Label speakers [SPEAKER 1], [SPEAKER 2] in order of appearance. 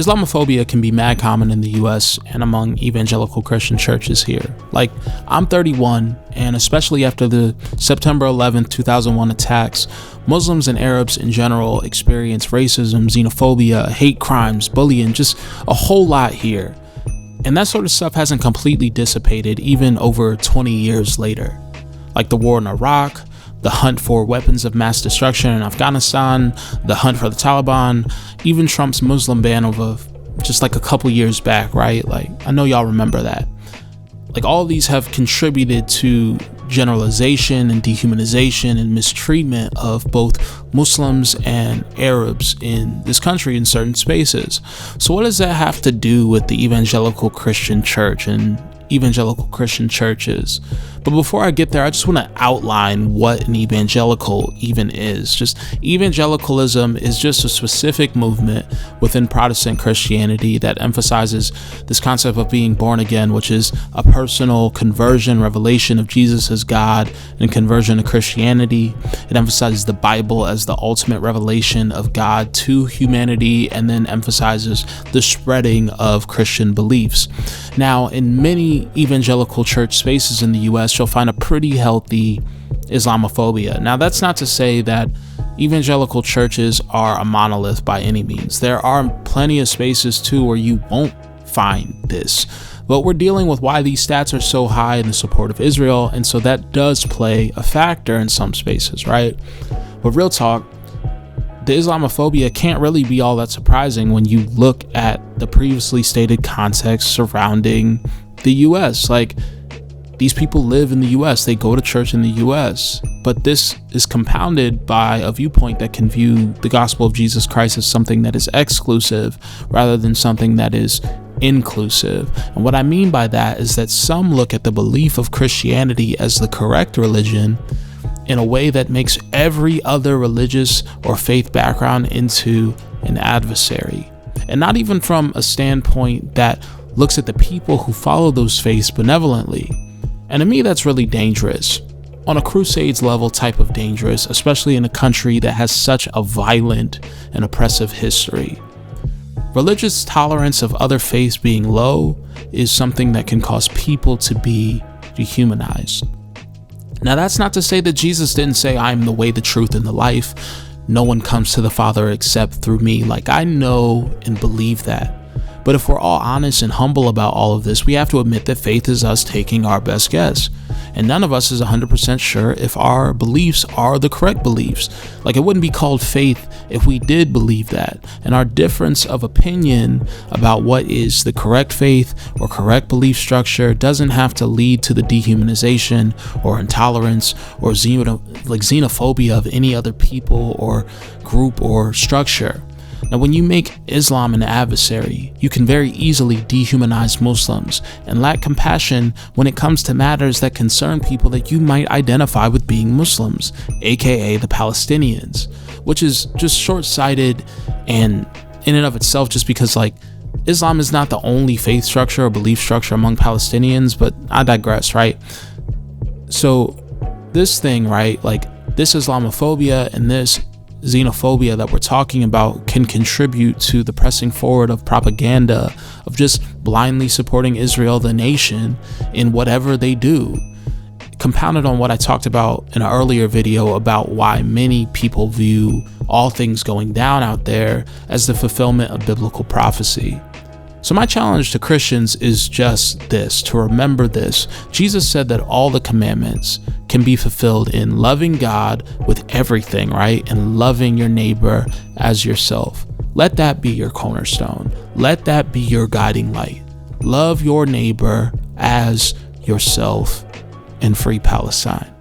[SPEAKER 1] Islamophobia can be mad common in the US and among evangelical Christian churches here. Like, I'm 31, and especially after the September 11th, 2001 attacks, Muslims and Arabs in general experience racism, xenophobia, hate crimes, bullying, just a whole lot here. And that sort of stuff hasn't completely dissipated even over 20 years later. Like the war in Iraq, the hunt for weapons of mass destruction in Afghanistan, the hunt for the Taliban, even Trump's Muslim ban of just like a couple years back, right? Like, I know y'all remember that. Like, all of these have contributed to generalization and dehumanization and mistreatment of both Muslims and Arabs in this country in certain spaces. So what does that have to do with the evangelical Christian church and evangelical Christian churches? But before I get there, I just want to outline what an evangelical even is. Just evangelicalism is just a specific movement within Protestant Christianity that emphasizes this concept of being born again, which is a personal conversion, revelation of Jesus as God, and conversion to Christianity. It emphasizes the Bible as the ultimate revelation of God to humanity, and then emphasizes the spreading of Christian beliefs. Now, in many evangelical church spaces in the US, you'll find a pretty healthy Islamophobia. Now, that's not to say that evangelical churches are a monolith by any means. There are plenty of spaces too where you won't find this, but we're dealing with why these stats are so high in the support of Israel, and so that does play a factor in some spaces, right? But real talk, the Islamophobia can't really be all that surprising when you look at the previously stated context surrounding the US. Like, these people live in the US, they go to church in the US, but this is compounded by a viewpoint that can view the gospel of Jesus Christ as something that is exclusive rather than something that is inclusive. And what I mean by that is that some look at the belief of Christianity as the correct religion in a way that makes every other religious or faith background into an adversary. And not even from a standpoint that looks at the people who follow those faiths benevolently. And to me, that's really dangerous. On a Crusades level type of dangerous, especially in a country that has such a violent and oppressive history. Religious tolerance of other faiths being low is something that can cause people to be dehumanized. Now, that's not to say that Jesus didn't say, "I am the way, the truth, and the life. No one comes to the Father except through me." Like, I know and believe that. But if we're all honest and humble about all of this, we have to admit that faith is us taking our best guess. And none of us is 100% sure if our beliefs are the correct beliefs. Like, it wouldn't be called faith if we did believe that. And our difference of opinion about what is the correct faith or correct belief structure doesn't have to lead to the dehumanization or intolerance or xenophobia of any other people or group or structure. Now, when you make Islam an adversary, you can very easily dehumanize Muslims and lack compassion when it comes to matters that concern people that you might identify with being Muslims, aka the Palestinians, which is just short-sighted and in and of itself, just because, like, Islam is not the only faith structure or belief structure among Palestinians, but I digress, right? So this thing, right, like this Islamophobia and this xenophobia that we're talking about can contribute to the pressing forward of propaganda of just blindly supporting Israel, the nation, in whatever they do. Compounded on what I talked about in an earlier video about why many people view all things going down out there as the fulfillment of biblical prophecy. So my challenge to Christians is just this, to remember this. Jesus said that all the commandments can be fulfilled in loving God with everything, right? And loving your neighbor as yourself. Let that be your cornerstone. Let that be your guiding light. Love your neighbor as yourself, and free Palestine.